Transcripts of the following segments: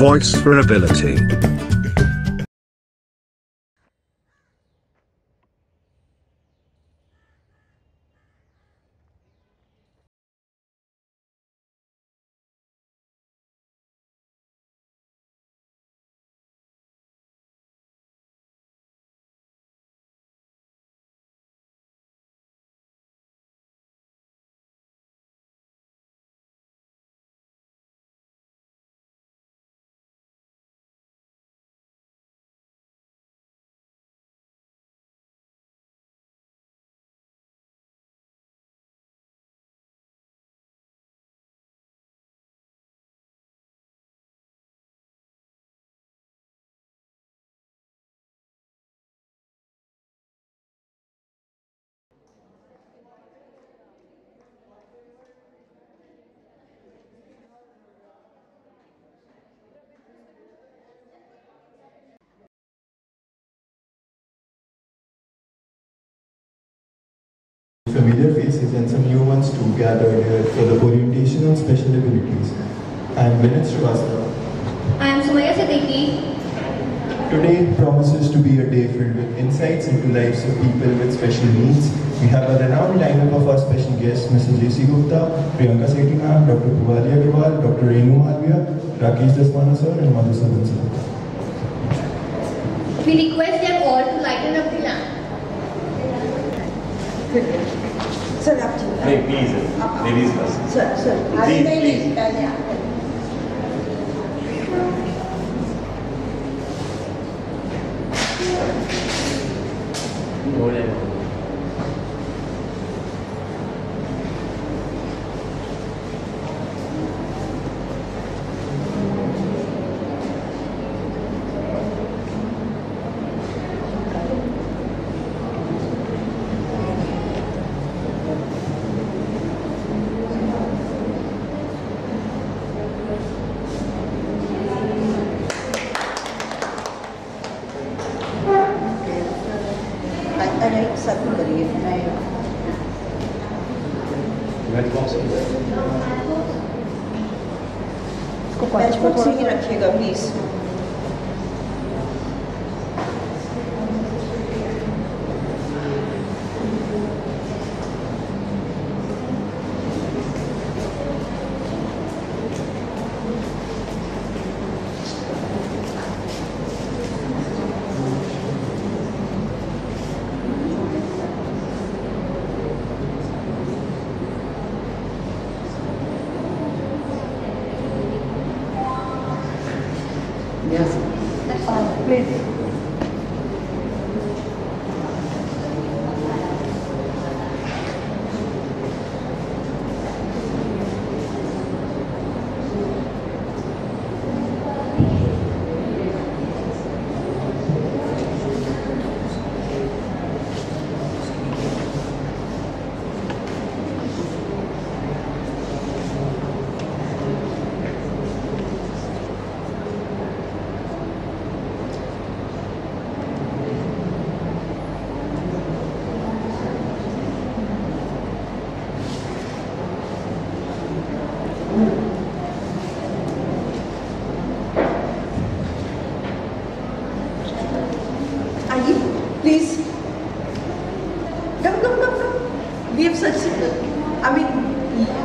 Voice for Ability. Familiar faces and some new ones too gathered here for the orientation on special abilities. I am Vinit Srivastava. I am Sumaya Siddiqui. Today promises to be a day filled with insights into lives of people with special needs. We have a renowned lineup of our special guests, Mrs. J.C. Gupta, Priyanka Sethi ma'am, Dr. Puvali Agarwal, Dr. Renu Malviya, Rakesh Dasmana sir, and Madhusudan sir. We request them all to lighten up the lamp. Sir, up to you. Hey, please, ladies first. Sir. Ladies. Go ahead. Matchbox ही रखिएगा please. Yes. Please. Please. Come. We have such,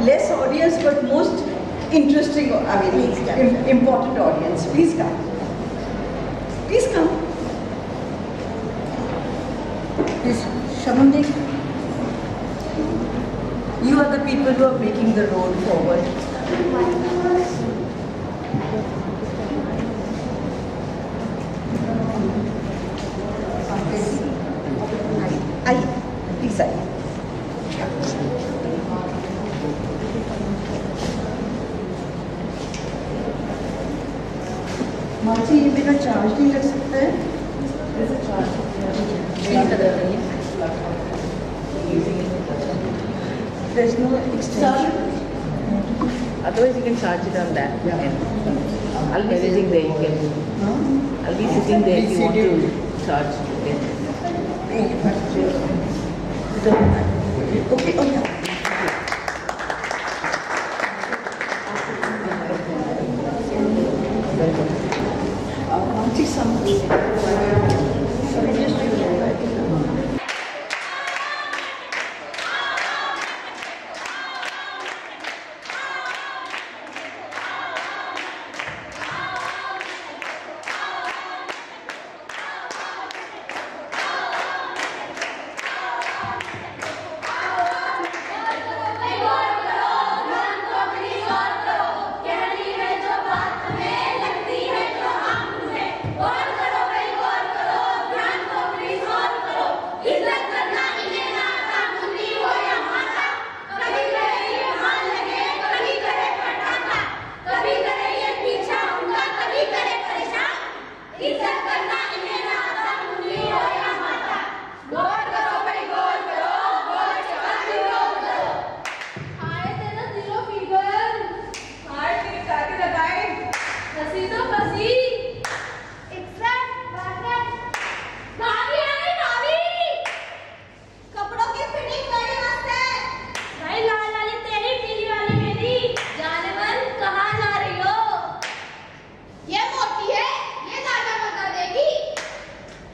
less audience but most interesting, important audience. Please come. Please come. Please, Shamandi, you are the people who are making the road forward. Please, मासी ये बिना charge नहीं लग सकता है? There's no extension. Otherwise, you can charge it on that. I'll be sitting there. You can. I'll be sitting there if you want to charge it. Okay. Oh yeah. Welcome.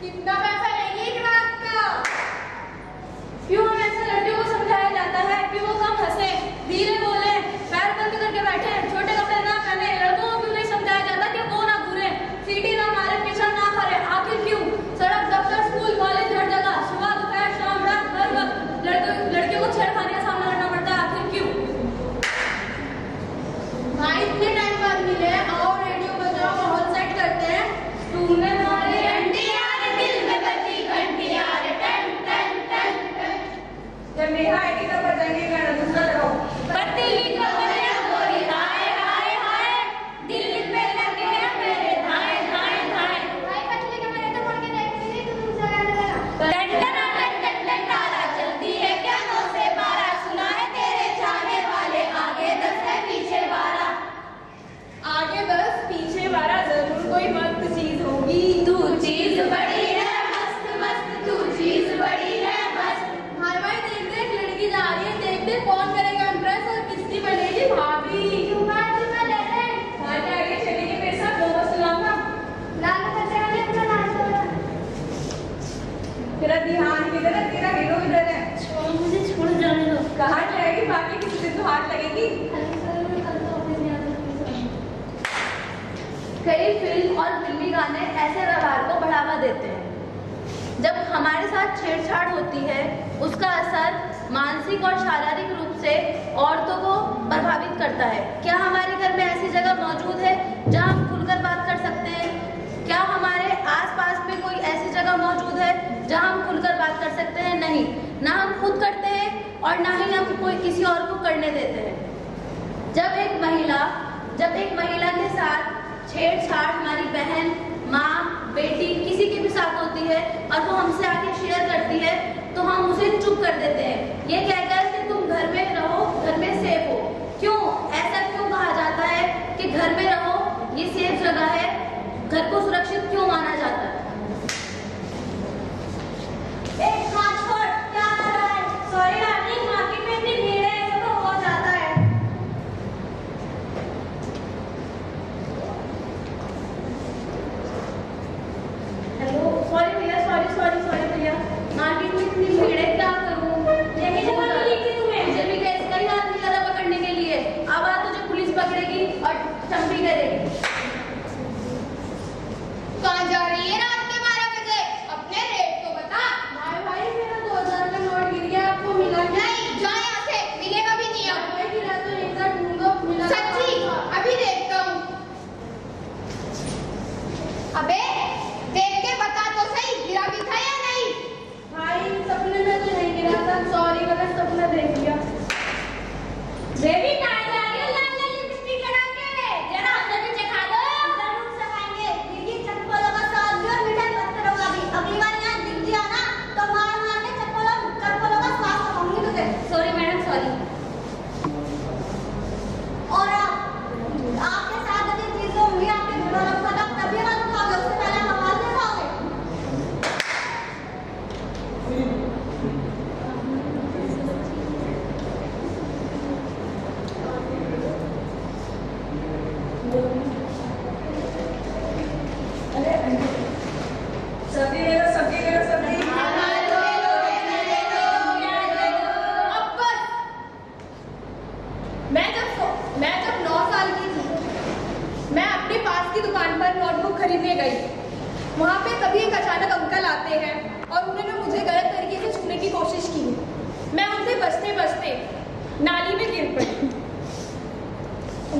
कितना पैसा लेगी एक रात का? क्यों हमें ऐसे लड़कियों को समझाया जाता है कि वो कम हंसे, धीरे बोले, पैर बंद करके बैठे, छोटे कपड़े ना पहने? लड़कों को क्यों नहीं समझाया जाता कि वो ना घूरे, सीटी ना मारे, पीछा ना करे? आखिर क्यों? सड़क, दफ्तर, स्कूल, कॉलेज, हर जगह सुबह दोपहर शाम रात हर वक्त लड़कियों को छेड़खानी का सामना करना पड़ता है। आखिर क्यों? भाई इतने टाइम बाद मिले, आओ रेडियो बजाओ, माहौल सेट करते हैं। तूने मारे घंटी यार दिल में बजी घंटी यार टन टन टन टन। जब मेरा आईडी का बजाएंगे गाना दूसरा लगाओ। पतीली को बने गोरी हाय हाय हाय, दिल पे लगे हैं मेरे धाए धाए धाए। भाई पतली के मैंने तो पढ़ के देखी नहीं, तू दूसरा गाना लगा। टंटना टन तारा चलती है क्या 9 से 12, सुना है तेरे जाने वाले आगे 10 है पीछे 12। आगे 10 पीछे 12, जरूर कोई मस्त चीज होगी। तू चीज बड़ी है मस्त मस्त, तू चीज बड़ी है मस्त। भाई भाई देख देख लड़की जा रही है, देख देख कौन करेगा इम्प्रेस और किसकी बनेगी भाभी। मैं ले ले आगे आगे चलेंगे मेरे साथ, दो बस सुनाऊंगा। लाल करते वाले अपना डांस करो। तेरा ध्यान किधर है? तेरा हीरो किधर है? छोड़, मुझे छोड़ जाने दो। कहाँ जाएगी? बाकी किसी दिन तो हाथ लगेगी। कई फिल्म और फिल्मी गाने ऐसे व्यवहार को बढ़ावा देते हैं। जब हमारे साथ छेड़छाड़ होती है, उसका असर मानसिक और शारीरिक रूप से औरतों को प्रभावित करता है। क्या हमारे घर में ऐसी जगह मौजूद है जहां हम खुलकर बात कर सकते हैं? क्या हमारे आसपास में कोई ऐसी जगह मौजूद है जहां हम खुलकर बात कर सकते हैं? नहीं, ना हम खुद करते हैं और ना ही हम कोई किसी और को करने देते हैं। जब एक महिला के साथ छेड़छाड़ हमारी बहन, माँ, बेटी, किसी के भी साथ होती है और वो हमसे आके शेयर करती है, तो हम उसे चुप कर देते हैं, ये कहकर कि तुम घर में रहो, घर में सेफ हो। क्यों ऐसा क्यों कहा जाता है कि घर में रहो, ये सेफ जगह है? घर को सुरक्षित क्यों माना जाता है? एक हाथ छोड़, क्या कर रहा है? सॉरी डार्लिंग, मार्केट में इतनी भीड़ है, ऐसा तो हो जाता है। हेलो, सॉरी भैया, सॉरी भैया, मार्केट में इतनी भीड़ है, क्या करूँ? यही जगह मिली थी तुम्हें। मुझे भी गैस का ही हाथ निकाला पकड़ने के लिए। अब आज तुझे पुलिस पकड़ेगी और चंपी करेगी। कहाँ जा रही है रात के 12 बजे? अपने रेट तो बता। भाई भाई, मेरा 2000 का नोट गिर गया, आपको मिला क्या? नहीं, जा यहाँ से, मिलेगा भी नहीं अब। भाई गिरा तो एक बार ढूंढो, मिला। सच्ची, अभी देखता हूँ। अबे देख के बता तो सही, गिरा भी था या नहीं? भाई सपने में तो नहीं गिरा था, सॉरी, मैंने सपना देख लिया। बेबी कहाँ जा रही हो लाल लाल लिपस्टिक लगा के? जरा अंदर भी चखा दो। जरूर सखाएंगे, दीदी चप्पलों का स्वाद भी और मिठाई पत्थरों का भी। अगली बार यहाँ दिख गया ना तो मार मार के चप्पलों का स्वाद सखाऊंगी तुझे। Sorry madam, sorry. और आपके साथ यदि चीजें होंगी, आपके घर वालों के साथ, आप तभी ना खाओगे, उससे पहले आप आवाज दे खाओगे। सब्जी ले लो, सब्जी ले लो, सब्जी। अब बस। मैं जब 9 साल की थी, मैं अपने पास की दुकान पर नोटबुक खरीदने गई। वहाँ पे तभी एक अचानक अंकल आते हैं और उन्होंने मुझे गलत तरीके से छूने की कोशिश की। मैं उनसे बचते बचते नाली में गिर पड़ी।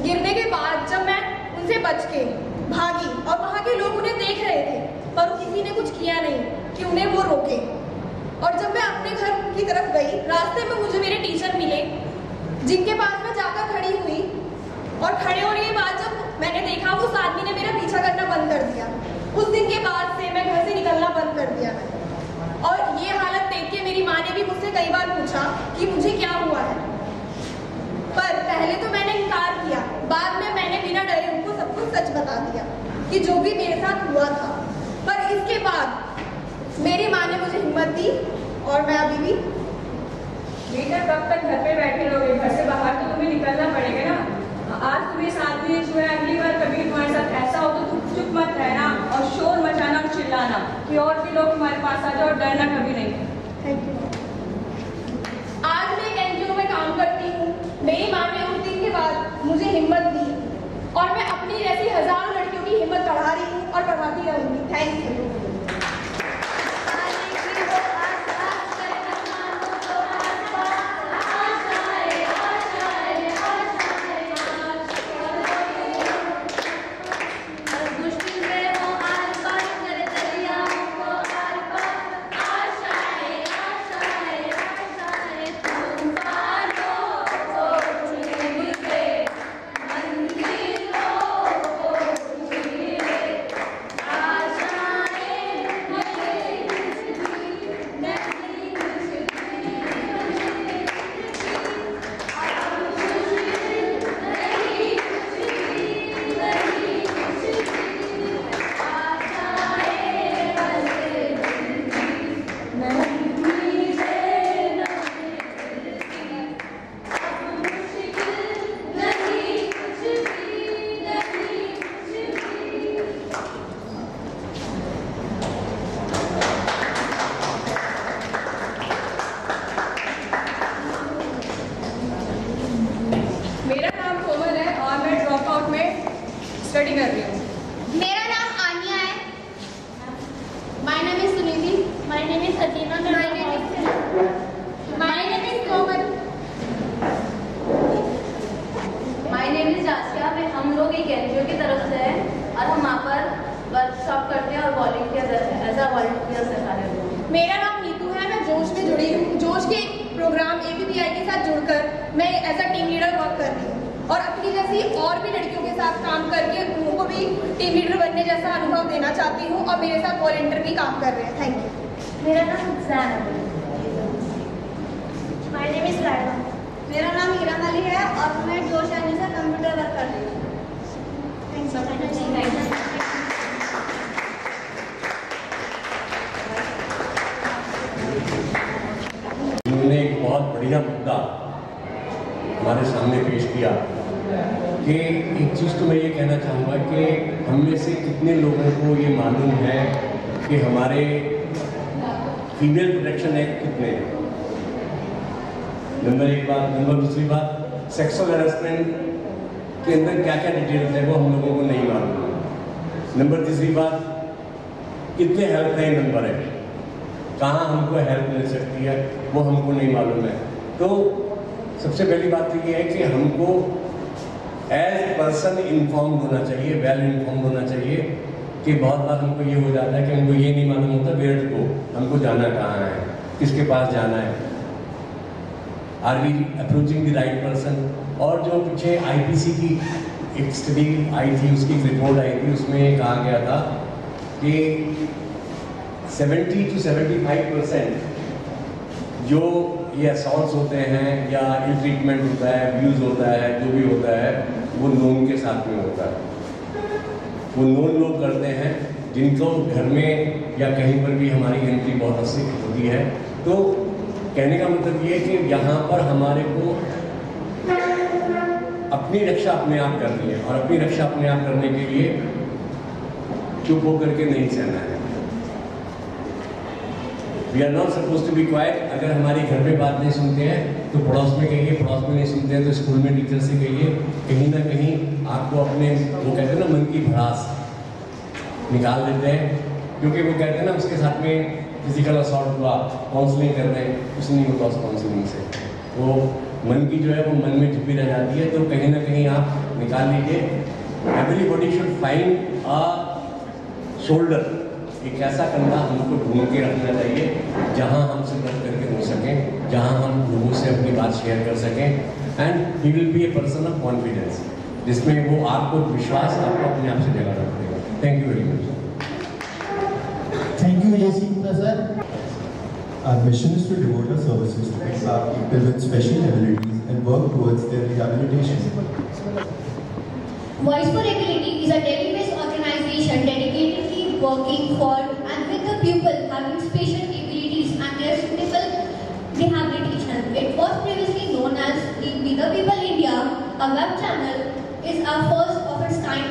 गिरने के बाद जब मैं उनसे बच के भागी और वहाँ के लोग उन्हें देख रहे थे, पर किसी ने कुछ किया नहीं कि उन्हें वो रोके। और जब मैं अपने घर की तरफ गई, रास्ते में मुझे मेरे टीचर मिले, जिनके पास मैं जाकर खड़ी हुई। और खड़े होने के बाद जब मैंने देखा, उस आदमी ने मेरा पीछा करना बंद कर दिया। उस दिन के बाद से मैं घर से निकलना बंद कर दिया। और ये हालत देख के मेरी माँ ने भी मुझसे कई बार पूछा कि मुझे क्या हुआ है, पर पहले तो मैंने इनकार किया। बाद में मैंने बिना डरे उनको सब कुछ सच बता दिया कि जो भी मेरे साथ हुआ था। पर इसके बाद मेरी माँ ने मुझे हिम्मत दी और मैं अभी भी। बेटा कब तक घर पे बैठे रहोगे? घर से बाहर तो तुम्हें निकलना पड़ेगा ना। आज तुम्हें साथ में छुआ, अगली बार कभी तुम्हारे साथ ऐसा हो तो तुम चुप मत रहना और शोर मचाना और चिल्लाना कि और भी लोग हमारे पास आ जाओ और डरना कभी नहीं। Thank you. आज मैं एक एनजीओ में काम करती हूँ। मेरी माँ ने उस दिन के बाद मुझे हिम्मत दी और मैं अपनी जैसी हजारों लड़कियों की हिम्मत बढ़ा रही हूँ और बढ़ाती रहूंगी। Thank you. स्टडी कर रही हूँ। मेरा नाम आनिया है। My name is Suniti. My name is Hasina. My name is Komal. My name is Jasia. मैं हम लोग एक एनजीओ की तरफ से है और हम वहाँ पर वर्कशॉप करते हैं और वॉलंटियर एज अ वॉलंटियर से कार्य करते हैं। मेरा नाम नीतू है। मैं जोश में जुड़ी हूँ। जोश के प्रोग्राम APPI के साथ जुड़कर मैं as a team leader work कर रही हूँ और अपनी जैसी और भी लड़कियों के साथ काम करके उनको भी टीम लीडर बनने जैसा अनुभव देना चाहती हूँ और मेरे साथ वॉलंटियर भी काम कर रहे हैं। Thank you. मेरा नाम जैन है। My name is Laiba. मेरा नाम हीरान अली है और मैं जोश एनजीओ से कंप्यूटर वर्क कर रही हूँ। उन्होंने एक बहुत बढ़िया मुद्दा हमारे सामने पेश किया कि एक चीज़ तो मैं ये कहना चाहूँगा कि हम में से कितने लोगों को ये मालूम है कि हमारे फीमेल प्रोटेक्शन एक्ट कितने हैं। नंबर एक बात। नंबर दूसरी बात, सेक्सुअल हैरेसमेंट के अंदर क्या क्या डिटेल्स है वो हम लोगों को नहीं मालूम है। नंबर तीसरी बात, कितने हेल्पलाइन नंबर है, कहाँ हमको हेल्प मिल सकती है वो हमको नहीं मालूम है। तो सबसे पहली बात तो ये है कि हमको एज पर्सन इन्फॉर्म होना चाहिए, वेल इन्फॉर्म होना चाहिए कि बहुत बार हमको ये हो जाता है कि हमको ये नहीं मालूम होता वेयर टू गो, हमको जाना कहाँ है, किसके पास जाना है, are we approaching the right person. और जो पीछे IPC की एक स्टडी आई थी, उसकी एक रिपोर्ट आई थी, उसमें कहा गया था कि 70 to 75% जो ये असॉल्ट्स होते हैं या इल ट्रीटमेंट होता है, अब्यूज़ होता है, जो भी होता है वो नोन के साथ में होता है। वो नोन लोग करते हैं जिनको घर में या कहीं पर भी हमारी एंट्री बहुत आवश्यक होती है। तो कहने का मतलब ये है कि यहाँ पर हमारे को अपनी रक्षा अपने आप करनी है और अपनी रक्षा अपने आप करने के लिए चुप होकर के नहीं सहना है। We are not suppose to be quite. अगर हमारी घर पे बात नहीं सुनते हैं तो पड़ोस में कहिए, पड़ोस में नहीं सुनते हैं तो स्कूल में टीचर से कहिए। कहीं ना कहीं आपको अपने वो कहते हैं ना मन की भड़ास निकाल देते हैं, क्योंकि वो कहते हैं ना उसके साथ में फिजिकल असॉल्ट हुआ, काउंसलिंग कर रहे हैं, कुछ नहीं होता उस काउंसलिंग से। वो मन की जो है वो मन में छुपी रह जाती है। तो कहीं ना कहीं आप निकाल लीजिए। Everybody should find a shoulder, एक ऐसा कंधा हमको ढूंढ के रखना चाहिए जहां हमसे बात करके हो सकें, जहां हम लोगों से अपनी बात शेयर कर सकें। And he will be a person of confidence, जिसमें वो आपको विश्वास आपको अपने आप से जगा रखेगा। Thank you very much. Thank you, J.C. Gupta sir. Our mission is to devote our services to empower people with special abilities and work towards their rehabilitation. Voice for Ability is a Delhi-based organization dedicatedly working for and with the people having special abilities and their suitable rehabilitation. It was previously known as Be the People India. A web channel is a first of its kind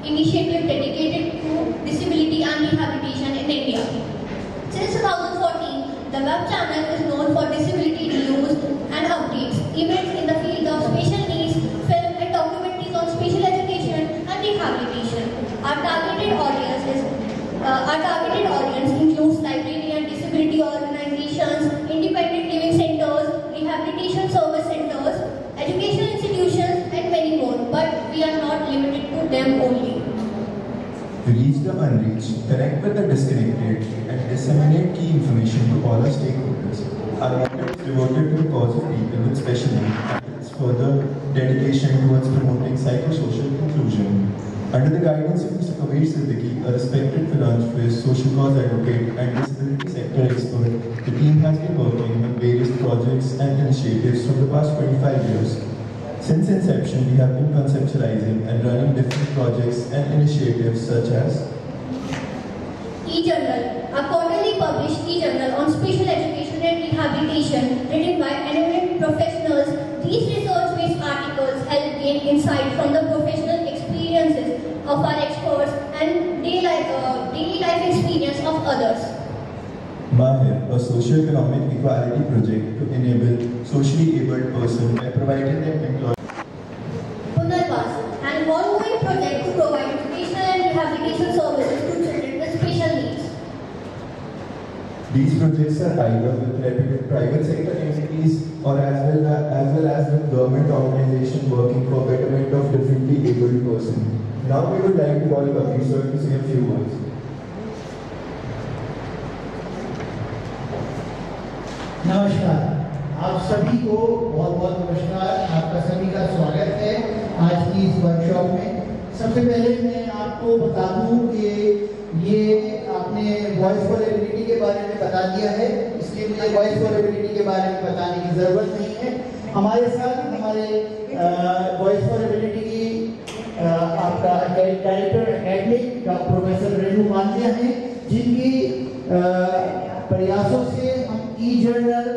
initiative dedicated to disability and rehabilitation in India. Since 2014, the web channel is known for disability news and updates, events in the field of special needs, film and documentaries on special education and rehabilitation. Our targeted audience includes library and disability organizations, independent living centers, rehabilitation service centers, educational institutions, and many more. But we are not limited to them only. To reach the unreached, connect with the disconnected, and disseminate key information to all our stakeholders. Our motto is devoted to the cause of people with special needs and its further dedication towards promoting psychosocial inclusion. Under the guidance of Mr. Kabir Siddiqui, a respected philanthropist, social cause advocate, and disability sector expert, the team has been working on various projects and initiatives from the past 25 years. Since inception, we have been conceptualizing and running different projects and initiatives such as E-Journal, a quarterly published e-journal on special education and rehabilitation written by eminent professionals. These research-based articles help gain insight from the professional experiences of our experts and daily life experience of others. Mahir, a socio-economic equality project to enable socially abled persons by providing them employment. Punarvas, an ongoing project to provide educational and rehabilitation services to children with special needs. These projects are either with reputed private sector entities or as well as with government organizations working for betterment of differently abled persons. Now we would like to call Kabir sir to say a few words. नमस्कार, आप सभी को बहुत बहुत नमस्कार। आपका सभी का स्वागत है आज की इस वर्कशॉप में। सबसे पहले मैं आपको बता दूं कि ये आपने वॉइस फॉर एबिलिटी के बारे में बता दिया है, इसलिए मुझे वॉइस फॉर एबिलिटी के बारे में बताने की ज़रूरत नहीं है। हमारे साथ हमारे वॉइस फॉर एबिलिटी की आपका director academic professor Renu Malviya हैं, जिनकी प्रयासों से हम ई-जर्नल,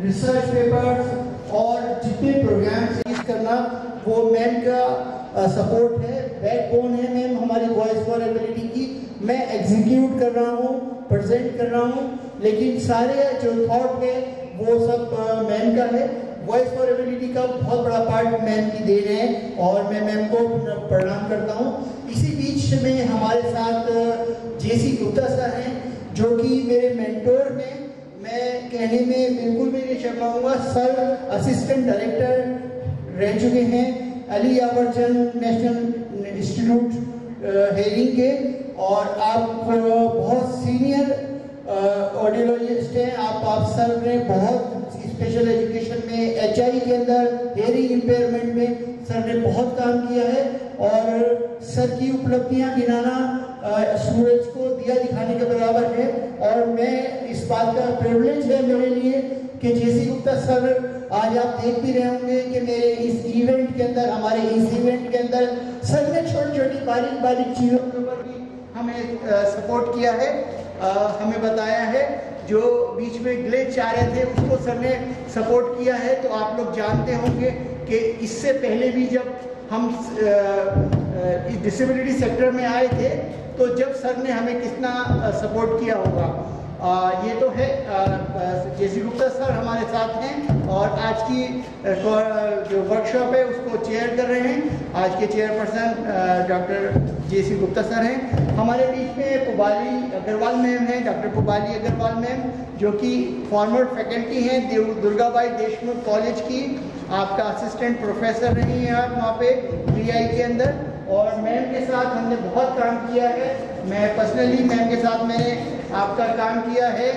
रिसर्च पेपर्स और जितने प्रोग्राम्स यूज करना वो मैम का सपोर्ट है, बैकबोन है मैम हमारी वॉइस फॉर एबिलिटी की। मैं एग्जीक्यूट कर रहा हूँ, प्रेजेंट कर रहा हूँ, लेकिन सारे जो थॉट है वो सब मैम का है। वॉइस फॉर एबिलिटी का बहुत बड़ा पार्ट मैम की दे रहे हैं और मैं मैम को प्रणाम करता हूँ। इसी बीच में हमारे साथ जेसी गुप्ता सर हैं, जो कि मेरे मेंटोर हैं। मैं कहने में बिल्कुल भी नहीं शर्माऊंगा, सर असिस्टेंट डायरेक्टर रह चुके हैं अली यावर चंद नेशनल इंस्टीट्यूट हेयरिंग के, और आप बहुत सीनियर ऑडियोलॉजिस्ट हैं। आप सर ने बहुत स्पेशल एजुकेशन में एचआई के अंदर हेयरिंग इम्पेयरमेंट में सर ने बहुत काम किया है, और सर की उपलब्धियां गिनाना सूरज को दिया दिखाने के बराबर है। और मैं इस बात का प्रिविलेज है मेरे लिए कि जेसी गुप्ता सर, आज आप देख भी रहे होंगे कि मेरे इस इवेंट के अंदर, हमारे इस इवेंट के अंदर सर ने छोटी छोटी बारीक बारीक चीज़ों के ऊपर भी हमें सपोर्ट किया है, हमें बताया है। जो बीच में ग्लिच आ रहे थे उसको सर ने सपोर्ट किया है। तो आप लोग जानते होंगे कि इससे पहले भी जब हम इस डिसेबिलिटी सेक्टर में आए थे तो जब सर ने हमें कितना सपोर्ट किया होगा। ये तो है, जेसी गुप्ता सर हमारे साथ हैं और आज की जो वर्कशॉप है उसको चेयर कर रहे हैं। आज के चेयरपर्सन डॉक्टर जेसी गुप्ता सर हैं। हमारे बीच में पुबाली अग्रवाल मैम हैं, डॉक्टर पुबाली अग्रवाल मैम, जो कि फॉर्मर फैकल्टी हैं दुर्गाबाई देशमुख कॉलेज की। आपका असिस्टेंट प्रोफेसर रही हैं आप वहाँ पे VI के अंदर, और मैम के साथ हमने बहुत काम किया है। मैं पर्सनली मैम के साथ मैंने आपका काम किया है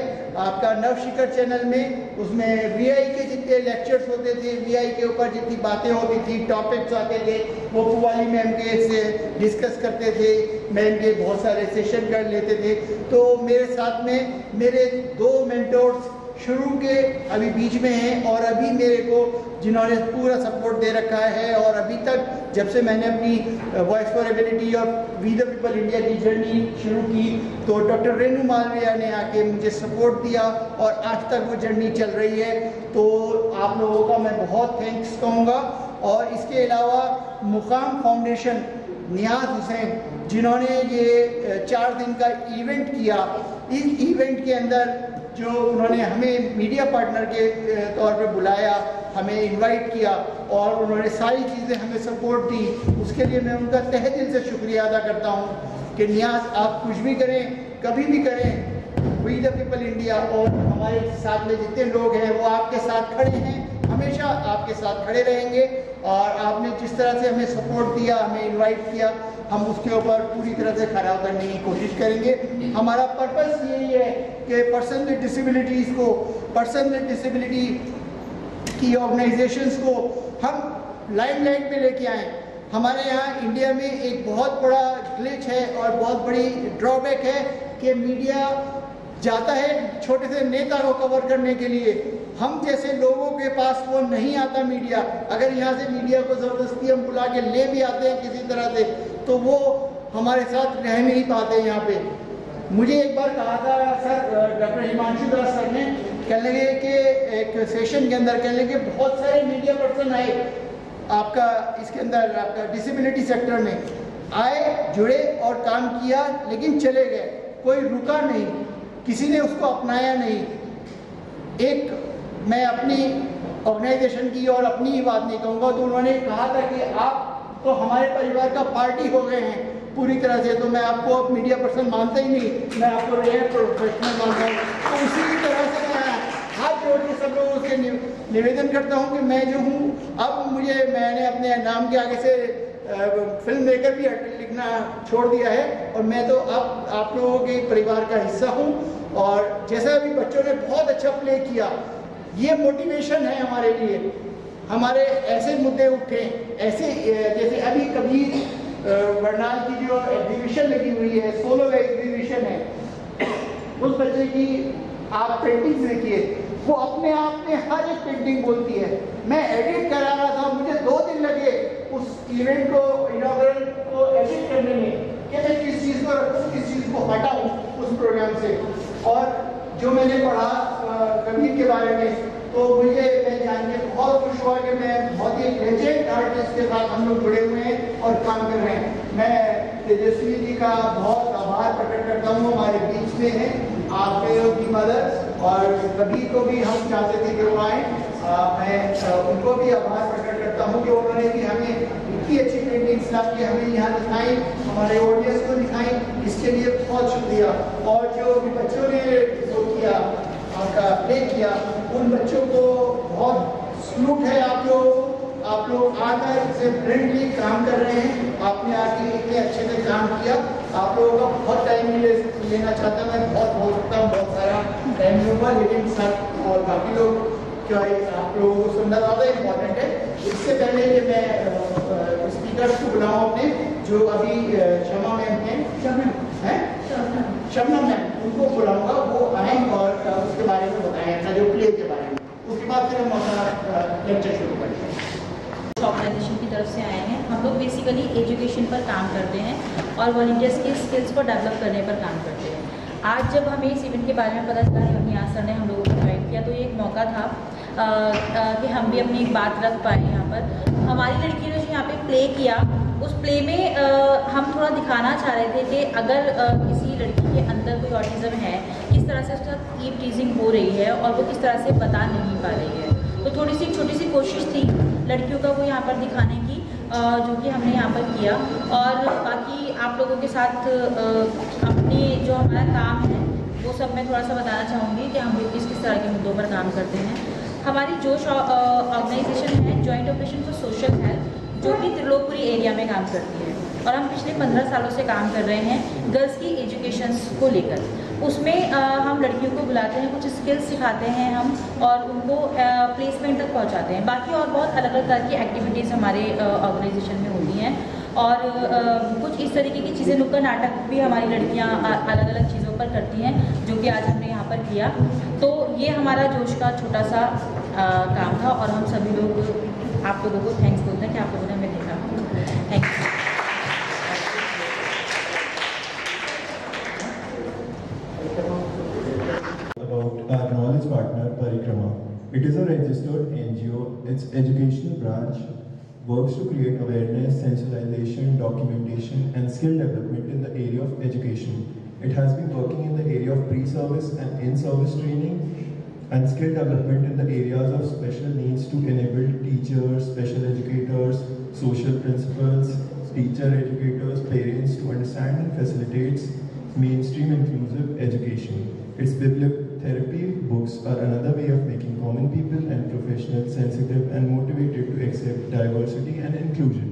आपका नवशिखर चैनल में। उसमें VI के जितने लेक्चर्स होते थे, VI के ऊपर जितनी बातें होती थी, टॉपिक्स आते थे, वो पुवाली मैम के से डिस्कस करते थे, मैम के बहुत सारे सेशन कर लेते थे। तो मेरे साथ में मेरे 2 मेंटोर्स शुरू के अभी बीच में हैं, और अभी मेरे को जिन्होंने पूरा सपोर्ट दे रखा है, और अभी तक जब से मैंने अपनी वॉइस फॉर एबिलिटी और वी द पीपल इंडिया की जर्नी शुरू की, तो डॉक्टर रेणु मालविया ने आके मुझे सपोर्ट दिया और आज तक वो जर्नी चल रही है। तो आप लोगों का मैं बहुत थैंक्स कहूँगा। और इसके अलावा मुकाम फाउंडेशन, नियाज हुसैन जिन्होंने ये 4 दिन का इवेंट किया। इस इवेंट के अंदर जो उन्होंने हमें मीडिया पार्टनर के तौर पे बुलाया, हमें इनवाइट किया और उन्होंने सारी चीज़ें हमें सपोर्ट दी, उसके लिए मैं उनका तहे दिल से शुक्रिया अदा करता हूँ कि नियाज़ आप कुछ भी करें, कभी भी करें, वी द पीपल इंडिया और हमारे साथ में जितने लोग हैं वो आपके साथ खड़े हैं, हमेशा आपके साथ खड़े रहेंगे। और आपने जिस तरह से हमें सपोर्ट दिया, हमें इनवाइट किया, हम उसके ऊपर पूरी तरह से खरा उतरने की कोशिश करेंगे। हमारा पर्पस यही है कि पर्सन विद डिसेबिलिटीज़ को, पर्सन विद डिसेबिलिटी की ऑर्गेनाइजेशंस को हम लाइमलाइट में लेके आएँ। हमारे यहाँ इंडिया में एक बहुत बड़ा ग्लिच है और बहुत बड़ी ड्रॉबैक है कि मीडिया जाता है छोटे से नेता को कवर करने के लिए, हम जैसे लोगों के पास वो नहीं आता मीडिया। अगर यहाँ से मीडिया को ज़बरदस्ती हम बुला के ले भी आते हैं किसी तरह से, तो वो हमारे साथ रह नहीं पाते यहाँ पे। मुझे एक बार कहा था सर, डॉक्टर हिमांशु दास सर ने, कहने लगे कि एक सेशन के अंदर कहने लगे बहुत सारे मीडिया पर्सन आए आपका इसके अंदर, आपका डिसेबिलिटी सेक्टर में आए, जुड़े और काम किया, लेकिन चले गए, कोई रुका नहीं, किसी ने उसको अपनाया नहीं। एक मैं अपनी ऑर्गेनाइजेशन की और अपनी ही बात नहीं कहूँगा, तो उन्होंने कहा था कि आप तो हमारे परिवार का पार्टी हो गए हैं पूरी तरह से, तो मैं आपको अब मीडिया पर्सन मानता ही नहीं, मैं आपको रेयर प्रोफेशनल मानता हूँ। तो उसी की तरह से मैं हाथ जोड़ के सब लोगों से निवेदन करता हूँ कि मैं जो हूँ, अब मैंने अपने नाम के आगे से फिल्म मेकर भी लिखना छोड़ दिया है और मैं तो अब आप लोगों के परिवार का हिस्सा हूँ। और जैसा अभी बच्चों ने बहुत अच्छा प्ले किया, ये मोटिवेशन है हमारे लिए। हमारे ऐसे मुद्दे उठे, ऐसे जैसे अभी कबीर बरनाल की जो एग्जीबिशन लगी हुई है, सोलो एग्जीबिशन है, उस बच्चे की आप पेंटिंग्स देखिए, वो अपने आप में हर एक पेंटिंग बोलती है। मैं एडिट करा रहा था, मुझे 2 दिन लगे उस इवेंट को, इनॉग्रेशन को एडिट करने में कि मैं किस चीज़ को रखूँ, किस चीज़ को हटाऊँ उस प्रोग्राम से। और जो मैंने पढ़ा कबीर के बारे में, तो मैं जान के बहुत खुश हुआ कि मैं बहुत ही लेजेंड आर्टिस्ट के साथ हम लोग जुड़े हुए हैं और काम कर रहे हैं। मैं तेजस्वी जी का बहुत आभार प्रकट करता हूँ, हमारे बीच में है आप की मदद, और कबीर को भी हम चाहते थे कि वो आए। मैं उनको भी आभार प्रकट करता हूँ कि उन्होंने भी हमें इतनी अच्छी पेंटिंग्स ला के हमें यहाँ दिखाई, हमारे ऑडियंस को दिखाई, इसके लिए बहुत शुक्रिया। और जो भी बच्चों ने जो किया, आपका प्ले किया, उन बच्चों को बहुत सलूट है। आप लोग आकर इसे ब्रिलियंटली काम कर रहे हैं, आपने आके इतने अच्छे से काम किया। आप लोगों का बहुत टाइम लेना चाहता, मैं बहुत बोल सकता हूँ, बहुत सारा टाइम लूँगा, लेकिन सर और बाकी लोग क्या आप लोगों को सुनना ज़्यादा इम्पोर्टेंट है। इससे पहले कि मैं स्पीकर्स को बुलाऊँ अपने, जो अभी शमा मैम हैं, शबनम मैम, उनको बुलाऊंगा, वो आए और उसके बारे में बताएं, जो प्ले के बारे में। उसके बाद फिर हम अपना लेक्चर शुरू करेंगे। ऑर्गेनाइजेशन की तरफ से आए हैं। हम लोग बेसिकली एजुकेशन पर काम करते हैं और वॉलंटियर्स की स्किल्स को डेवलप करने पर काम करते हैं। आज जब हमें इस इवेंट के बारे में पता चला, नियाज़ सर ने हम लोगों को इन्वाइट किया, तो ये एक मौका था कि हम भी अपनी एक बात रख पाए यहाँ पर। हमारी लड़की ने जो यहाँ पे प्ले किया, उस प्ले में हम थोड़ा दिखाना चाह रहे थे कि अगर किसी लड़की के अंदर कोई ऑटिज़म है, किस तरह से उसका ईव टीजिंग हो रही है और वो किस तरह से बता नहीं पा रही है। तो थोड़ी सी छोटी सी कोशिश थी लड़कियों का वो यहाँ पर दिखाने की, जो कि हमने यहाँ पर किया। और बाकी आप लोगों के साथ अपनी जो हमारा काम है वो सब मैं थोड़ा सा बताना चाहूँगी कि हम लोग किस तरह के मुद्दों पर काम करते हैं। हमारी जोश ऑर्गेनाइजेशन है joint operation for social health, जो कि त्रिलोकपुरी एरिया में काम करती है और हम पिछले 15 सालों से काम कर रहे हैं गर्ल्स की एजुकेशन को लेकर। उसमें हम लड़कियों को बुलाते हैं, कुछ स्किल्स सिखाते हैं हम और उनको प्लेसमेंट तक पहुंचाते हैं। बाकी और बहुत अलग अलग तरह की एक्टिविटीज़ हमारे ऑर्गेनाइजेशन में होती हैं और कुछ इस तरीके की चीज़ें, नुक्कड़ नाटक भी हमारी लड़कियां अलग अलग चीज़ों पर करती हैं, जो कि आज हमने यहाँ पर किया। तो ये हमारा जोश का छोटा सा काम था और हम सभी लोग आप लोगों को थैंक्स बोलते हैं कि आप लोगों ने हमें देखा। Thank you. About our knowledge partner Parikrama. It is a registered NGO. Its educational branch works to create awareness, sensibilization, documentation, and skill development in the area of education. It has been working in the area of pre-service and in-service training and skill development in the areas of special needs to enable teachers, special educators, social principals, teacher educators, parents to understand and facilitates mainstream inclusive education. Its bibliotherapy books are another way of making common people and professionals sensitive and motivated to accept diversity and inclusion.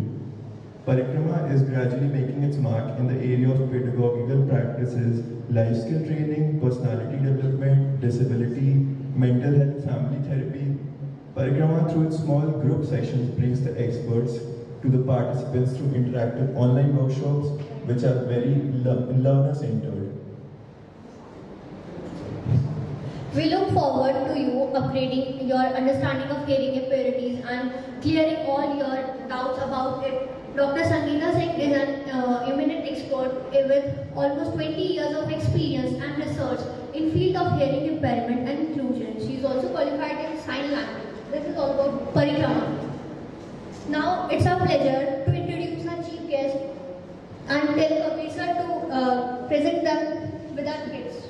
Parikrama is gradually making its mark in the area of pedagogical practices, life skill training, personality development, disability, mental health, family therapy. Parikrama, through its small group sessions, brings the experts to the participants through interactive online workshops, which are very learner-centered. We look forward to you upgrading your understanding of hearing impairments and clearing all your doubts about it. Dr. Sangeeta Singh is an eminent expert with almost 20 years of experience and research in field of hearing impairment and inclusion. She is also qualified in sign language. This is all about Parikrama. Now it's our pleasure to introduce our chief guest and tell Kabir sir to present them with our gifts.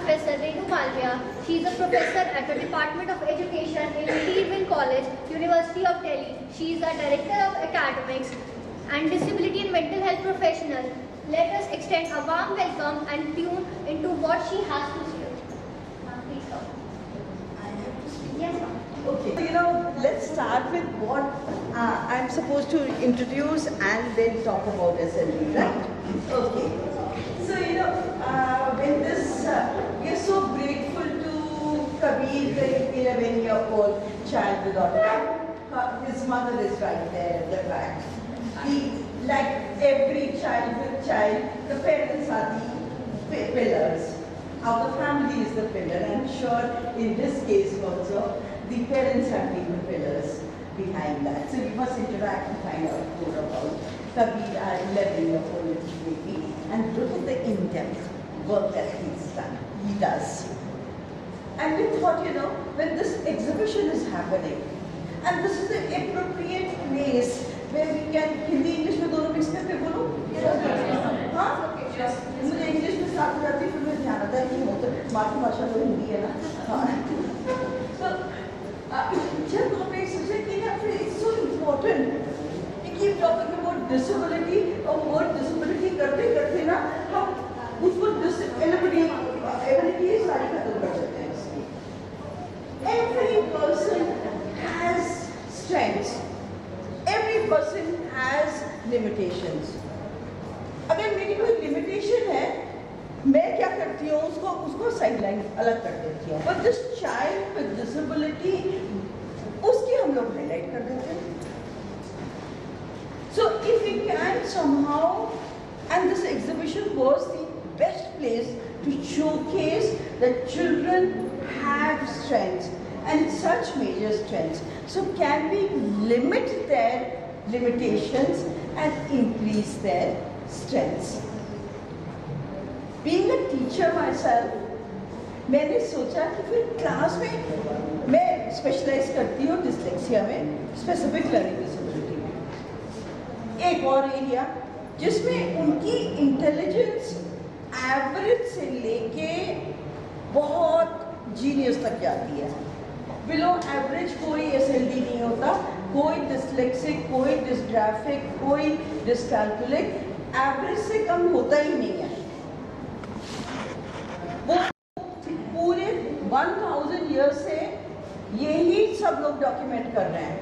Professor Renu Malviya. She is a professor at the Department of Education in Teerville College, University of Delhi. She is a director of academics and disability and mental health professional. Let us extend a warm welcome and tune into what she has to say. Please come. I have to speak. Yes, ma'am. Okay. Let's start with what I'm supposed to introduce and then talk about SLD, right? Okay. So, when this, we are so grateful to Kabir, the 11-year-old child with autism. His mother is right there at the back. Like every child, the parents are the pillars. Our family is the pillar. I'm sure in this case also, the parents have been the pillars behind that. So we must interact and find out more about Kabir, our 11-year-old little baby, and look at the in-depth work that he does. And we thought, when this exhibition is happening, and this is the appropriate place where we can, Hindi, English में दोनों mix करके बोलो? हाँ? मुझे English में साथ हो जाती फिर मुझे ध्यान आता है कि वो तो मातृभाषा तो हिंदी है ना? हाँ. So जब हमने सोचा कि ना फिर it's so important. We keep talking about disability और word disability करते ना हम उसको ability सारी खत्म कर देते हैं इसकी. Every person has strengths. Every person has limitations. अगर मेरी कोई limitation है, मैं क्या करती हूँ उसको sideline अलग कर देती हूँ. But this child with disability, उसकी हम लोग highlight कर देते हैं. So if we can somehow, and this exhibition was the best place to showcase that children have strengths and such major strengths. So can we limit their limitations and increase their strengths? Being a teacher myself, मैंने सोचा कि फिर class में मैं specialise करती हूँ dyslexia में, specific learning disability में. एक और एरिया जिसमें उनकी इंटेलिजेंस एवरेज से लेके बहुत जीनियस तक जाती है। बिलो एवरेज कोई SLD नहीं होता, कोई डिसलेक्सिक, कोई डिस्ग्राफिक, कोई डिस्कैल्कुलिक, एवरेज से कम होता ही नहीं है। वो पूरे 1000 ईयर्स से यही सब लोग डॉक्यूमेंट कर रहे हैं।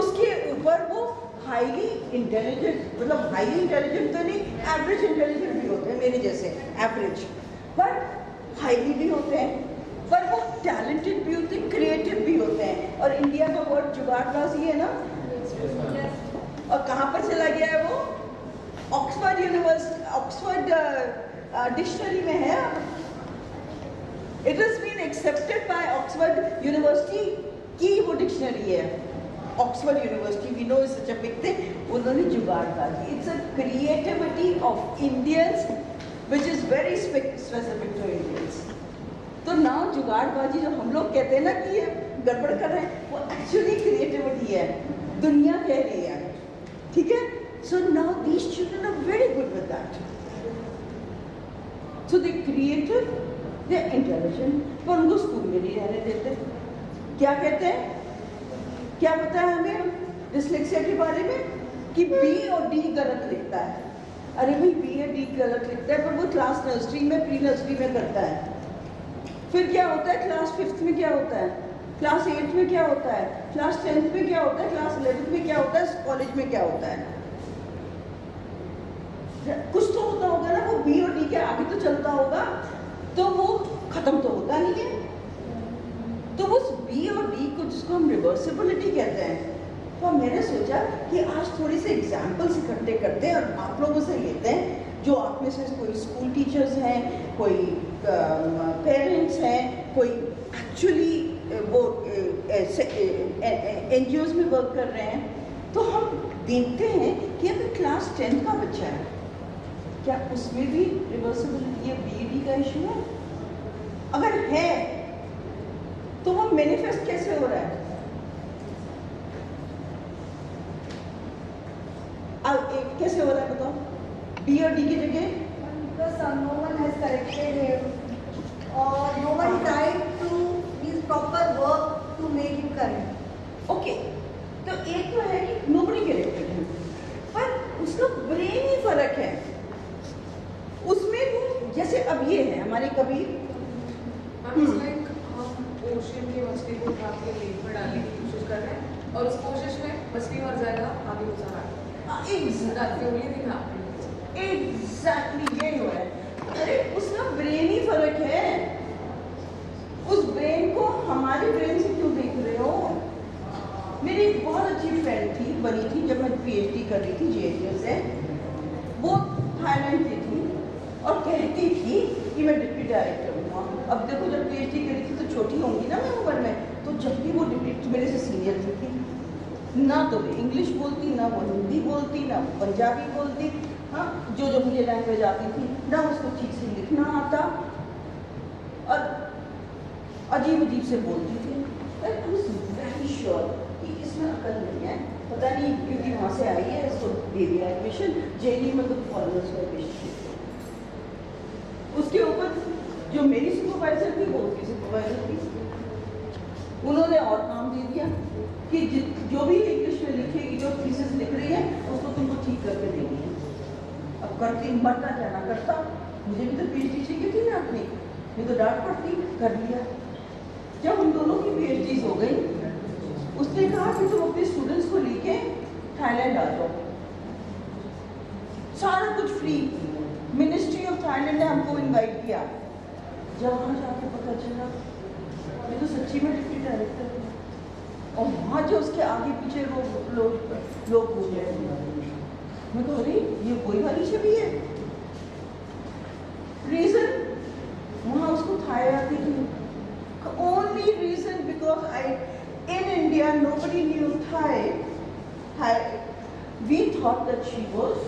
उसके ऊपर वो हाईली इंटेलिजेंट, मतलब हाईली इंटेलिजेंट तो नहीं, एवरेज इंटेलिजेंट भी होते हैं मेरे जैसे, एवरेज, पर हाईली भी होते हैं, पर वो टैलेंटेड भी होते हैं, क्रिएटिव भी होते हैं। और इंडिया का वर्ड जुगाड़बाजी है ना, और कहाँ पर चला गया है वो? ऑक्सफोर्ड यूनिवर्सिटी, ऑक्सफोर्ड डिक्शनरी में है। It has been accepted by Oxford university की वो डिक्शनरी है। Oxford university, we know is such a big thing. उन्होंने जुगाड़बाजी, it's a creativity of Indians which is very specific to Indians. तो now जुगाड़बाजी जो हम लोग कहते हैं ना कि ये गड़बड़ कर रहे हैं, वो एक्चुअली क्रिएटिविटी है, दुनिया कह रही है, ठीक है। So now these children are very good with that. So they creative, they intelligent, पर उनको स्कूल में नहीं रहने देते। क्या कहते हैं, क्या पता है हमें डिसलेक्सिया के बारे में कि B और D गलत लिखता है। अरे भाई B और D गलत लिखता है, पर वो क्लास नर्सरी में, प्री नर्सरी में करता है। फिर क्या होता है, क्लास 5th में क्या होता है, क्लास 8th में क्या होता है, क्लास 10th में क्या होता है, क्लास 11th में क्या होता है, कॉलेज में क्या होता है। कुछ तो होता होगा ना, वो B और D के आगे तो चलता होगा, तो वो खत्म तो होता नहीं है। तो उस B और D को, जिसको हम रिवर्सिबिलिटी कहते हैं, तो मैंने सोचा कि आज थोड़ी सी एग्जाम्पल्स इकट्ठे करते हैं और आप लोगों से लेते हैं, जो आप में से कोई स्कूल टीचर्स हैं, कोई पेरेंट्स हैं, कोई एक्चुअली वो NGOs में वर्क कर रहे हैं। तो हम देखते हैं कि अगर क्लास 10 का बच्चा है, क्या उसमें भी रिवर्सिबिलिटी या BD का इशू है? अगर है तो वो मैनिफेस्ट कैसे हो रहा है? कैसे हो रहा है बताओ? B और D की जगह no one has corrected him or no one tried to his proper work to make him correct. Okay, तो एक तो है कि nobody corrected him, पर उसका ब्रेन ही फर्क है। उसमें वो जैसे अब ये है हमारे कबीर, ओशन की मछली को उठा के लेक में डालने की कोशिश कर रहे हैं और उस कोशिश में मछली मर जाएगा, आगे गुजर रहा है। एग्जैक्टली यही हो रहा है। अरे उसका ब्रेन ही फर्क है। उस ब्रेन को हमारे ब्रेन से क्यों देख रहे हो? मेरी एक बहुत अच्छी फ्रेंड थी, बनी थी, जब मैं PhD कर रही थी JNU से। वो थाईलैंड की थी और कहती थी कि मैं डिप्टी डायरेक्टर हूँ। अब देखो, जब PhD करी थी तो छोटी होंगी ना मैं उम्र में, तो जब भी वो डिप्टी मेरे से सीनियर थी, ना तो वो इंग्लिश बोलती, ना वो हिंदी बोलती, ना वो पंजाबी बोलती। हाँ, जो मुझे लैंग्वेज आती थी, ना उसको ठीक से लिखना आता, और अजीब अजीब से बोलती थी। वेरी श्योर कि इसमें अकल नहीं है, पता नहीं क्योंकि वहाँ से आई है, इसको दे दिया एडमिशन, JNU में तो फॉरेनर्स को एडमिशन। उसके ऊपर जो मेरी सुपरवाइजर थी, वो उसकी सुपरवाइजर थी, उन्होंने और काम दे दिया कि जो भी इंग्लिश में लिखेगी, जो थीसिस लिख रही है, उसको तुमको ठीक करके देनी है। अब करती, मरना जाना करता, मुझे भी तो PhD चाहिए थी ना अपनी, ये तो डांट पड़ती, कर लिया। जब उन दोनों की PhDs हो गई, उसने कहा कि तुम अपने स्टूडेंट्स को लेके थाईलैंड आ जाओ, सारा कुछ फ्री। मिनिस्ट्री ऑफ थाईलैंड ने हमको इनवाइट किया। जब वहाँ जाके पता चला ये तो सच्ची में डिप्टी डायरेक्टर थी, और वहाँ जो उसके आगे पीछे लोग बोल रहे हैं, मैं तो अरे ये कोई वाली छवि है। रीजन वहाँ उसको थाई आती थी, only reason because in India nobody knew Thai. We thought that she was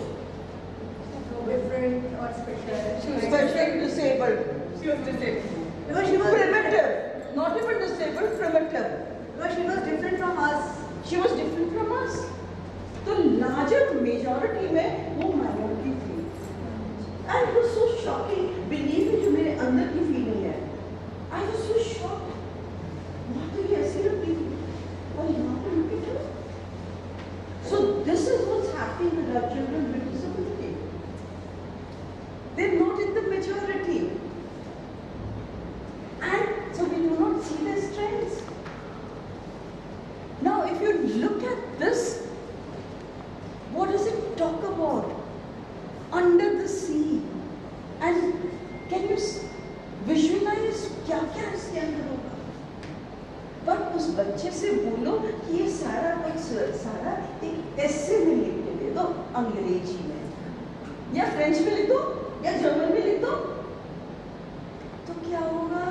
different or special. She was special, disabled. She was disabled. Because she was primitive, not even disabled, primitive. Because she was different from us. She was different from us. तो larger majority में वो minority थी. And it was so shocking. Believe me, जो मेरे अंदर की feeling है, I was under the sea, and can you visualize क्या क्या इसके अंदर होगा? बट उस बच्चे से बोलो कि ये सारा एक ऐसे में लिख के दे दो, अंग्रेजी में या फ्रेंच में लिख दो या जर्मन में लिख दो, तो क्या होगा?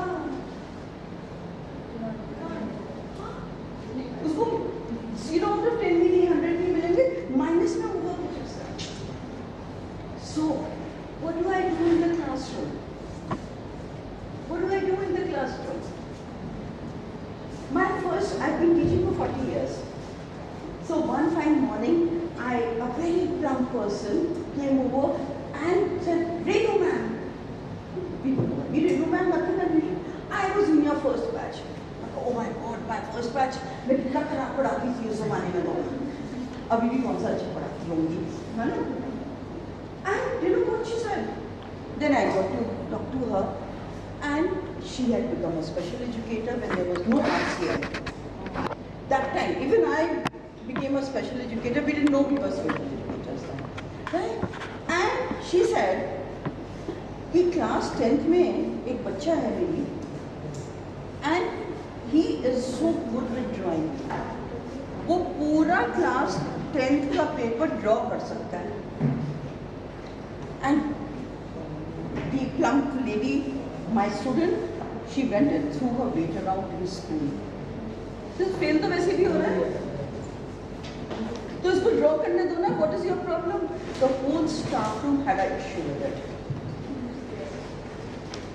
उसको 0 out of 10 भी नहीं, 100 नहीं मिलेंगे, माइनस में होगा कुछ ऐसा। So, what do I do in the classroom? What do I do in the classroom? I've been teaching for 40 years. So one fine morning, a very plump person came over and said, "Renu ma'am." Renu ma'am, nothing unusual. I was in your first batch. Oh my God, my first batch. मैं कितना खराब पढ़ाती थी उस ज़माने में तो। अभी भी कौन सा अच्छा पढ़ाती होंगी, है ना? And you know what she said? Then I got to talk to her, and she had become a special educator when there was no arts here. That time, even I became a special educator. We didn't know we were special educators then, right? And she said, कि class 10th में एक बच्चा है मेरी, and he is so good with drawing. वो पूरा class 10th का paper draw कर सकता है. And the plump lady, my student, she went and threw her weight around in school. तो फेल तो वैसे भी हो रहा है, तो इसको ड्रॉ करने दो ना. What is your problem? The whole staff room had a issue with it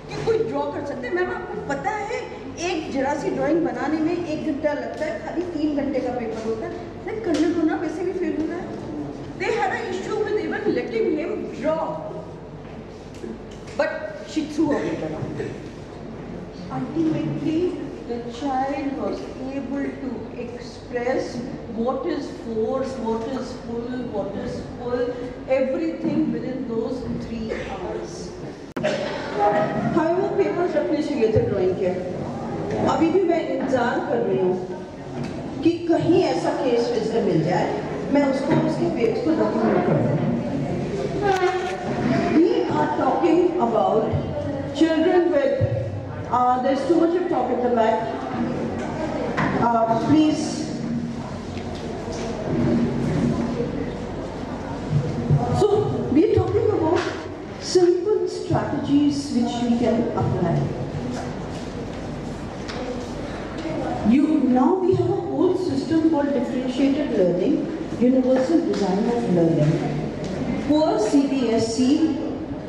कि कोई ड्रॉ कर सकते हैं. मैम आपको पता है एक जरा सी ड्राइंग बनाने में 1 घंटा लगता है, खाली 3 घंटे का पेपर होता है. लेकिन करने दो ना, वैसे भी फेल हो रहा है. They had a issue with even letting him draw, but she threw a weight around. Ultimately, the child was able to express what is force, what is pull, everything within those 3 hours. हमें वो papers रखने चाहिए थे drawing के. अभी भी मैं इंतजार कर रही हूँ कि कहीं ऐसा केस फिर मिल जाए, मैं उसको उसके पेज को डॉक्यूमेंट कर दूँ. We are talking about children with there's too much of talk at the back. Please. So we are talking about simple strategies which we can apply. Now we have a whole system called differentiated learning, universal design of learning. Poor CBSE,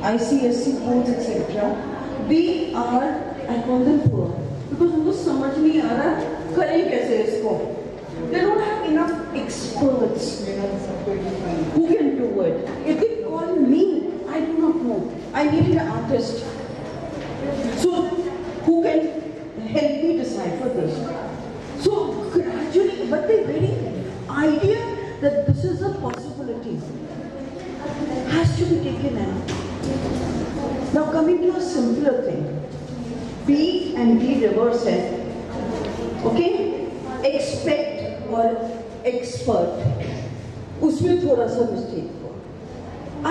ICSE boards, etc. We are, I call them poor, because उनको समझ नहीं आ रहा करें कैसे इसको. They don't have enough experts who can do it. If they call me, I do not know. I need an artist. So who can help me decipher this? So gradually, but the very idea that this is a possibility has to be taken in. Now coming to a simpler thing, P and D reverse है, okay? Expect और expert, उसमें थोड़ा सा mistake हो.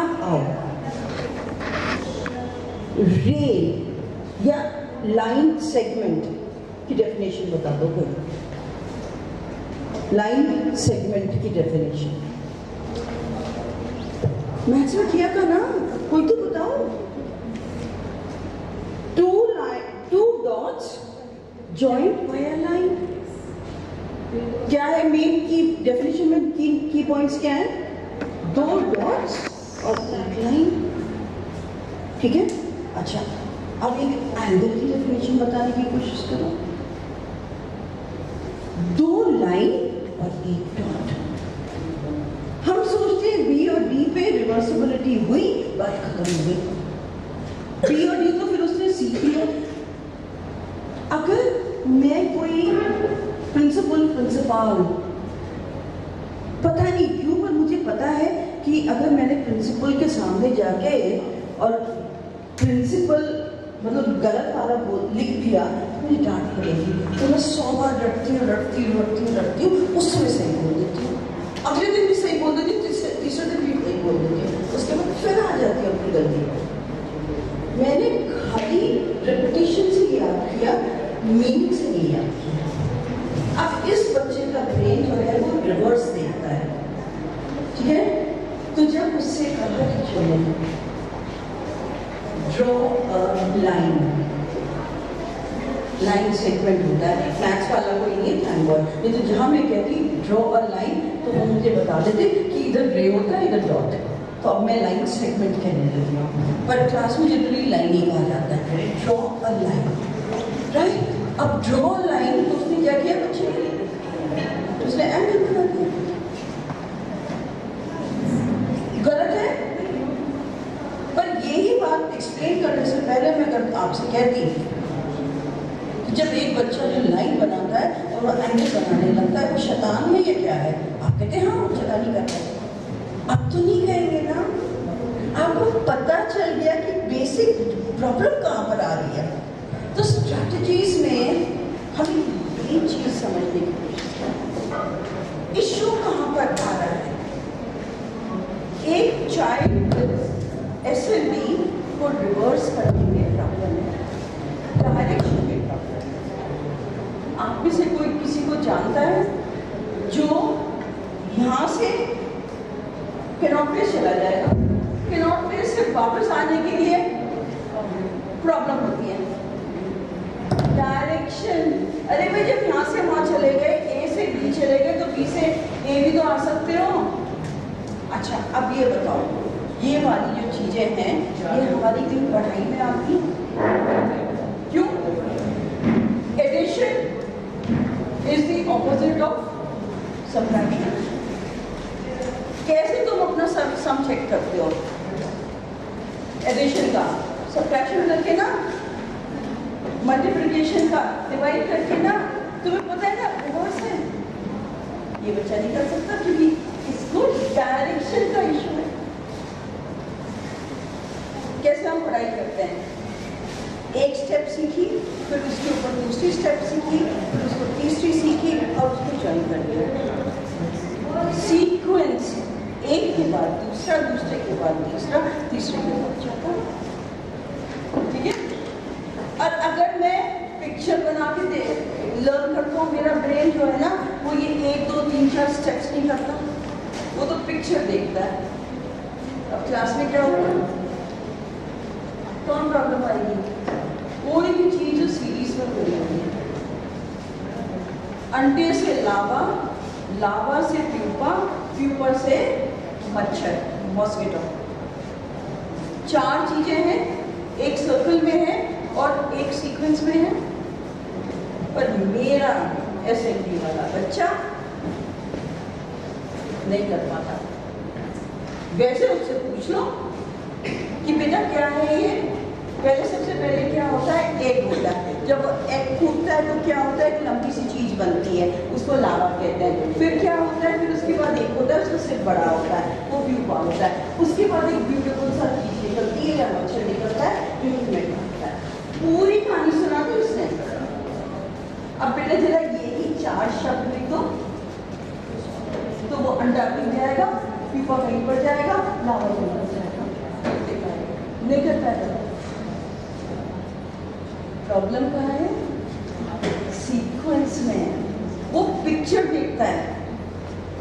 अब आओ, रे या लाइन सेगमेंट की डेफिनेशन बता दो कोई. लाइन सेगमेंट की डेफिनेशन मैथ्स में किया था ना, कोई तो बताओ. Two dots joined by a line. क्या है मेन की डेफिनेशन में? की पॉइंट्स क्या है? 2 dots और एक लाइन. ठीक है. अच्छा, अब एक एंगल की डेफिनेशन बताने की कोशिश करो. 2 लाइन और 1 डॉट. हम सोचते हैं बी और डी पे रिवर्सिबिलिटी हुई, बात खत्म हो गई. बी और डी तो फिर उसने सीख लिया. अगर मैं कोई प्रिंसिपल पता नहीं क्यों, पर मुझे पता है कि अगर मैंने प्रिंसिपल के सामने जाके और प्रिंसिपल मतलब गलत वाला लिख दिया, मुझे डांट पड़ेगी. तो मैं 100 बार रटती हूँ, उस समय सही बोल देती हूँ. अगले दिन भी सही बोल देती हूँ, तीसरे दिन भी सही बोल देती हूँ. उसके बाद फिर आ जाती है अपनी गलती को। मैंने खाली रेपिटेशन से याद किया, मीनिंग से नहीं याद किया। अब इस बच्चे का ब्रेन जो है वो रिवर्स देखता है, ठीक है? तो जब उससे कहा कि चलो ड्रॉ लाइन सेगमेंट होता है, मैथ्स वाला कोई नहीं है, थैंक गॉड। नहीं तो जहाँ मैं कहती ड्रॉ अ लाइन तो वो मुझे बता देते कि इधर रे होता है, इधर डॉट। तो अब मैं लाइन सेगमेंट कहने लगी हूँ, पर क्लास में जनरली लाइन ही कहा जाता है, ड्रॉ अ लाइन, राइट? अब ड्रॉ लाइन तो उसने क्या किया बच्चे ने? उसने एंगल बना दिया। गलत है, पर यही बात एक्सप्लेन करने से पहले मैं अगर आपसे कहती कि जब एक बच्चा जो लाइन बनाता है और वो एंगल बनाने लगता है, वो शैतान है या क्या है? आप कहते हैं हाँ वो शैतानी करता है। अब तो नहीं कहेंगे ना, आपको पता चल गया कि बेसिक प्रॉब्लम कहाँ पर आ रही है। तो स्ट्रैटेजीज में हमें एक चीज समझने की कोशिश करें, इश्यू कहाँ पर आ रहा है। एक चाइल्ड SLD को रिवर्स करने में प्रॉब्लम है, डायरेक्शन में प्रॉब्लम है। आप में से कोई किसी को जानता है जो यहाँ से कैनॉट प्लेस चला जाएगा, कैनॉट प्लेस से वापस आने के लिए प्रॉब्लम होती है। डायरेक्शन, अरे भाई जब यहाँ से वहाँ चले गए, A से B चले गए, तो B से A भी तो आ सकते हो। अच्छा अब ये बताओ, ये वाली जो चीजें हैं ये हमारी कहीं पढ़ाई में आती क्यों? Addition is the opposite of subtraction. कैसे तुम अपना सम चेक करते हो? एडिशन का सबट्रैक्शन करके ना, मल्टीप्लिकेशन का डिवाइड करके ना। तुम्हें पता है ना रिवर्स है, ये बच्चा नहीं कर सकता क्योंकि इसको डायरेक्शन का इशू है। कैसे हम पढ़ाई करते हैं? एक स्टेप सीखी, फिर उसके ऊपर दूसरी स्टेप सीखी, फिर उसको तीसरी सीखी और उसको ज्वाइन कर दिया। सीक्वेंस एक के बाद दूसरा, दूसरे के बाद तीसरा, तीसरे के बाद चौथा, ठीक है? और अगर मैं पिक्चर बना के लर्न करता हूँ, मेरा ब्रेन जो है ना वो ये 1 2 3 4 स्टेप्स नहीं करता, वो तो पिक्चर देखता है। अब क्लास में क्या होगा? कौन प्रॉब्लम आएगी? कोई भी चीज जो सीरीज में हो रही है, अंडे से लावा, लावा से प्यूपा, प्यूपा से मच्छर, मॉस्किटो। 4 चीजें हैं, एक सर्कल में है और एक सीक्वेंस में है। पर मेरा SLD वाला बच्चा नहीं कर पाता। वैसे उससे पूछ लो कि बेटा क्या है ये? पहले सबसे पहले क्या होता है? एग होता है। जब एग फूटता है तो क्या होता है? एक लंबी सी चीज बनती है, उसको लावा कहते हैं। फिर क्या होता है? फिर उसके बाद एक होता है, उसका सिर बड़ा होता है, वो प्यूपा होता है। उसके बाद एक ब्यूटीफुल सा चीज निकलती है या मच्छर निकलता है, जो उसमें होता है। पूरी कहानी सुना दी उसने। अब बेटा जरा यही 4 शब्द लिख दो, तो वो अंडा बन जाएगा, प्यूपा कहीं पर जाएगा, लावा कहीं पर जाएगा। नहीं कर पाएगा। प्रॉब्लम कहाँ है? सीक्वेंस में। वो पिक्चर देखता है,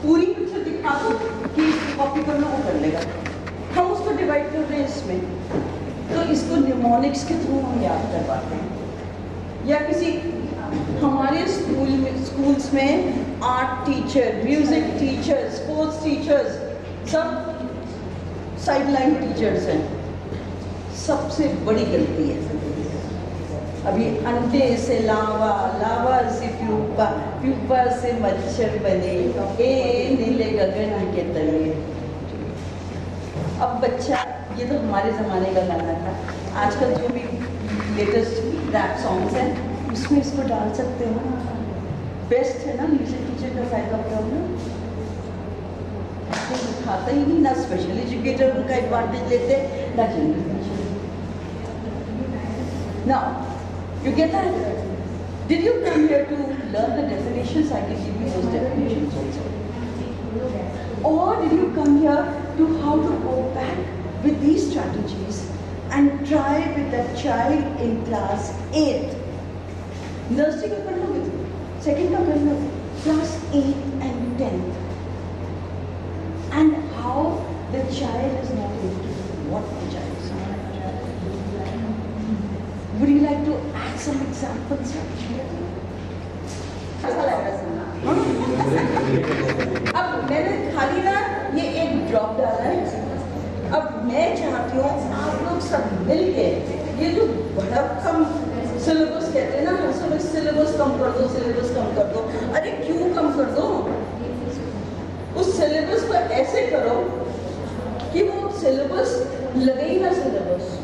पूरी पिक्चर दिखा दो कि कॉपी कर लो, वो कर लेगा। हम उसको डिवाइड कर रहे हैं इसमें, तो इसको निमोनिक्स के थ्रू हम याद करवाते हैं। या किसी हमारे स्कूल्स में art teacher, music teacher, sports teachers सब साइडलाइन टीचर्स हैं। सबसे बड़ी गलती है अभी अंडे से लावा, लावा से प्यूपा, प्यूपा से मच्छर बने, ए नीले गगन के तले। अब बच्चा, ये तो हमारे ज़माने का गाना था। आजकल जो भी लेटेस्ट रैप सॉन्ग्स हैं उसमें इसको डाल सकते हो। बेस्ट है ना म्यूजिक टीचर का फायदा प्रॉब्लम खाता ही नहीं, ना स्पेशल एजुकेटर उनका एडवांटेज लेते, ना general teacher. Now, you get that? Did you come here to learn the definitions? I can give you those definitions also. Or did you come here to how to go back with these strategies and try with that child in class 8th. Nursery का कर लोगे, second का कर लोगे, class 8th and 10th. And how the child is not able to do what the child is not. Would you like to add some examples? अब मैंने खाली ना ये एक ड्रॉप डाला है. अब मैं चाहती हूँ आप लोग सब मिलके ये जो बड़ा कम सिलेबस कहते हैं ना, हर समय सिलेबस कम कर दो, सिलेबस कम कर दो. अरे क्यों कम कर दो? उस सिलेबस को ऐसे करो कि वो सिलेबस लगे ही ना सिलेबस.